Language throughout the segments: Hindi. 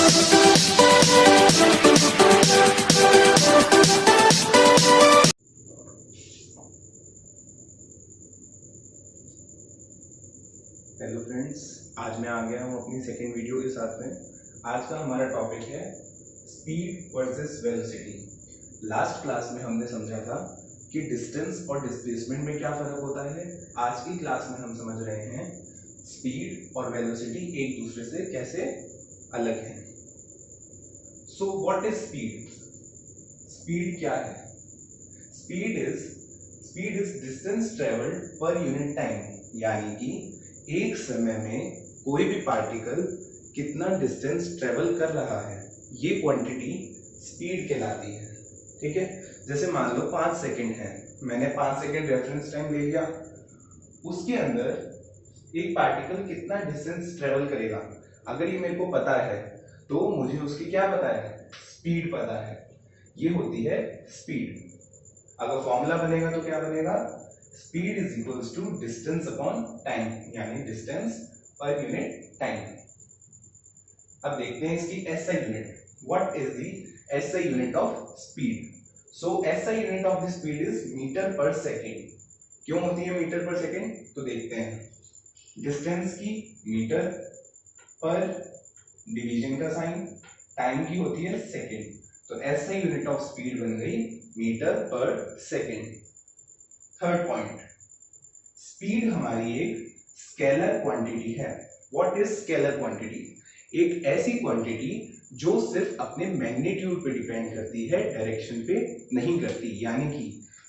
हेलो फ्रेंड्स, आज मैं आ गया हूँ अपनी सेकेंड वीडियो के साथ में। आज का हमारा टॉपिक है speed versus velocity. Last class में हमने समझा था कि डिस्टेंस और डिस्प्लेसमेंट में क्या फ़र्क होता है। आज की क्लास में हम समझ रहे हैं स्पीड और वेलोसिटी एक दूसरे से कैसे अलग हैं। So what is speed? Speed क्या है? स्पीड इज डिस्टेंस ट्रेवल्ड पर यूनिट टाइम, यानी कि एक समय में कोई भी पार्टिकल कितना डिस्टेंस ट्रेवल कर रहा है, ये क्वांटिटी स्पीड कहलाती है। ठीक है, जैसे मान लो 5 सेकंड है, मैंने 5 सेकंड रेफरेंस टाइम ले लिया, उसके अंदर एक पार्टिकल कितना डिस्टेंस ट्रेवल करेगा, अगर ये मेरे को पता है तो मुझे उसकी क्या पता है? स्पीड पता है। ये होती है स्पीड। अगर फॉर्मूला बनेगा तो क्या बनेगा? Speed is equals to distance upon time, यानी डिस्टेंस पर यूनिट टाइम। अब देखते हैं इसकी SI unit. What is the SI unit of speed? So SI unit of the speed is metre per second. क्यों होती है मीटर पर सेकेंड? तो देखते हैं, डिस्टेंस की मीटर पर, डिवीजन का साइन, टाइम की होती है सेकेंड, तो एसआई यूनिट ऑफ स्पीड बन गई metre per second. Third point, speed हमारी एक स्केलर क्वांटिटी है। What is scalar quantity? एक ऐसी क्वांटिटी जो सिर्फ अपने मैग्नीट्यूड पे डिपेंड करती है, डायरेक्शन पे नहीं करती। यानी कि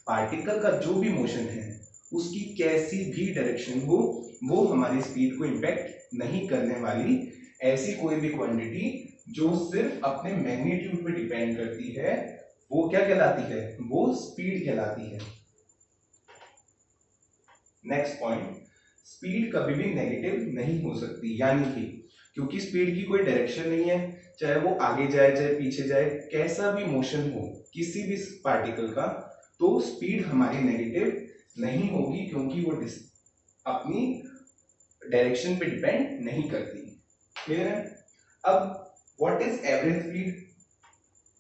पार्टिकल का जो भी मोशन है उसकी कैसी भी डायरेक्शन हो, वो हमारी स्पीड को इंपैक्ट नहीं करने वाली ऐसी कोई भी क्वांटिटी जो सिर्फ अपने मैग्नीट्यूड पे डिपेंड करती है, वो क्या कहलाती है? वो स्पीड कहलाती है। नेक्स्ट पॉइंट, स्पीड कभी भी नेगेटिव नहीं हो सकती, यानी कि क्योंकि स्पीड की कोई डायरेक्शन नहीं है, चाहे वो आगे जाए चाहे पीछे जाए, कैसा भी मोशन हो किसी भी पार्टिकल का, तो स्पीड हमारी नेगेटिव नहीं होगी, क्योंकि वो अपनी डायरेक्शन पे डिपेंड नहीं करती। क्लियर है? अब what is average speed?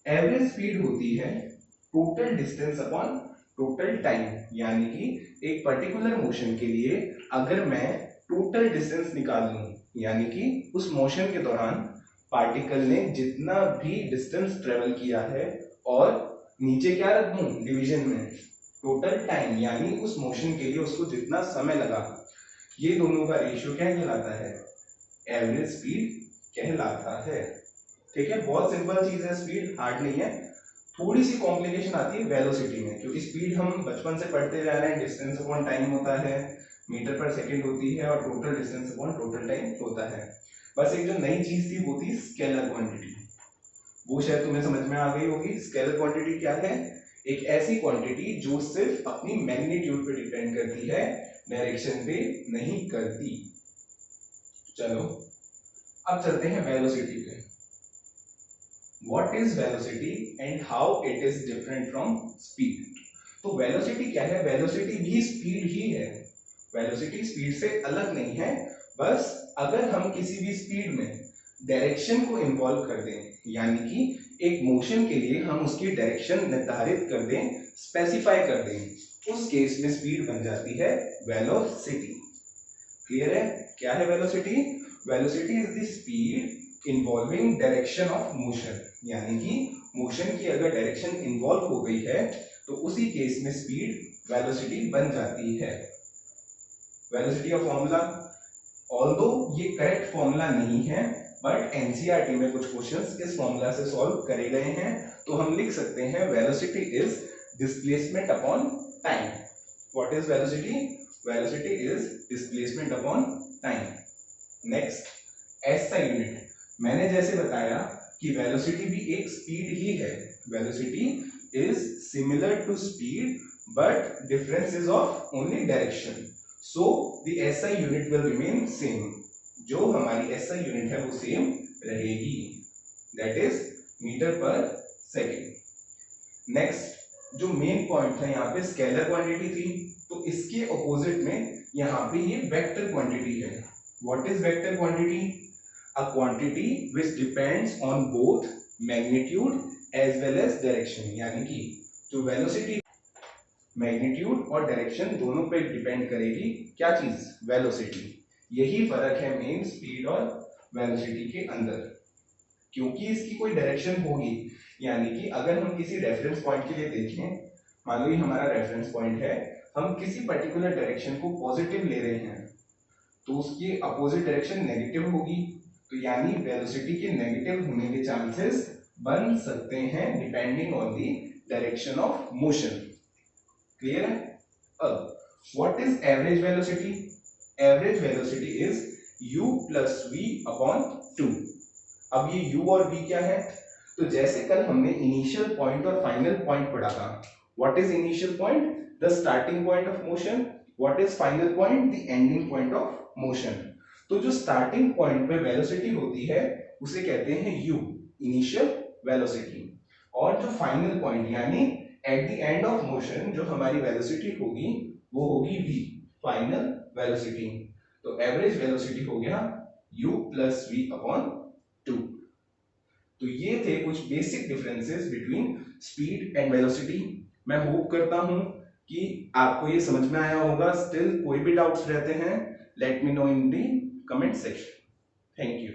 Average speed होती है total distance upon total time, यानी कि एक पर्टिकुलर मोशन के लिए अगर मैं टोटल डिस्टेंस निकाल लूं, यानी कि उस मोशन के दौरान पार्टिकल ने जितना भी डिस्टेंस ट्रेवल किया है, और नीचे क्या रख दूं डिवीजन में टोटल टाइम, यानी उस मोशन के लिए उसको जितना समय लगा, ये दोनों का रेशियो क्या कहलाता है? एवरेज स्पीड कहलाता है। ठीक है, बहुत सिंपल चीज है, स्पीड हार्ड नहीं है। थोड़ी सी कॉम्प्लिकेशन आती है वेलोसिटी में, क्योंकि स्पीड हम बचपन से पढ़ते जा रहे हैं, डिस्टेंस अपॉन टाइम होता है, मीटर पर सेकंड होती है, और total distance upon total time होता है। बस एक जो नई चीज थी वो थी स्केलर क्वांटिटी, वो शायद तुम्हें समझ में आ गई होगी। स्केलर क्वांटिटी क्या है? एक ऐसी क्वांटिटी जो सिर्फ अपनी मैग्नीट्यूड पे डिपेंड करती है, डायरेक्शन पे नहीं करती। चलो अब चलते हैं वेलोसिटी पे। What is velocity and how it is different from speed? तो वेलोसिटी क्या है? वेलोसिटी भी स्पीड ही है। वेलोसिटी स्पीड से अलग नहीं है, बस अगर हम किसी भी स्पीड में डायरेक्शन को इन्वॉल्व कर दें, यानी कि एक मोशन के लिए हम उसकी डायरेक्शन निर्धारित कर दें, स्पेसिफाई कर दें, उस केस में स्पीड बन जाती है वेलोसिटी। क्लियर है? क्या है velocity? Velocity is the speed involving direction of motion, यानी कि मोशन की अगर डायरेक्शन इन्वॉल्व हो गई है तो उसी केस में स्पीड वेलोसिटी बन जाती है। वेलोसिटी का फॉर्मूला, ऑल्दो ये करेक्ट फॉर्मूला नहीं है, बट एनसीईआरटी में कुछ क्वेश्चंस इस फॉर्मूला से सॉल्व करे गए हैं, तो हम लिख सकते हैं velocity is displacement upon time. What is velocity? Velocity is displacement upon time. Next, SI unit. मैंने जैसे बताया कि वेलोसिटी भी एक स्पीड ही है। Velocity is similar to speed, but difference is of only direction, so the SI unit will remain same. जो हमारी एसआई यूनिट है वो सेम रहेगी, that is metre per second. Next, जो मेन पॉइंट था यहाँ पे स्केलर क्वांटिटी थी, तो इसके ऑपोजिट में यहाँ पे ये वेक्टर क्वांटिटी है। What is vector quantity? a quantity which depends on both magnitude as well as direction, यानी कि जो वेलोसिटी मैग्नीट्यूड और डायरेक्शन दोनों पे डिपेंड करेगी, क्या चीज, वेलोसिटी। यही फर्क है मेन स्पीड और वेलोसिटी के अंदर, क्योंकि इसकी कोई डायरेक्शन होगी, यानी कि अगर हम किसी रेफरेंस पॉइंट के लिए देखें, मान लो ये हमारा रेफरेंस पॉइंट है, हम किसी पर्टिकुलर डायरेक्शन को पॉजिटिव ले रहे हैं तो उसकी अपोजिट डायरेक्शन नेगेटिव होगी, तो यानी वेलोसिटी के नेगेटिव होने के चांसेस बन सकते हैं depending on the direction of motion. Clear है? अब what is average velocity? Average velocity is u plus v upon 2। अब ये u और v क्या है? तो जैसे कल हमने इनिशियल पॉइंट और फाइनल पॉइंट पढ़ा था। What is initial point? The starting point of motion. What is final point? The ending point of motion. तो जो स्टार्टिंग पॉइंट पे वेलोसिटी होती है उसे कहते हैं u, इनिशियल वेलोसिटी, और जो फाइनल पॉइंट यानी at the end of motion जो हमारी वेलोसिटी होगी वो होगी v, फाइनल वेलोसिटी। तो एवरेज वेलोसिटी हो गया u प्लस वी अपॉन 2। तो ये थे कुछ basic differences between speed and velocity. मैं होप करता हूं कि आपको ये समझ में आया होगा। स्टिल कोई भी डाउट्स रहते हैं, let me know in the comment section. Thank you.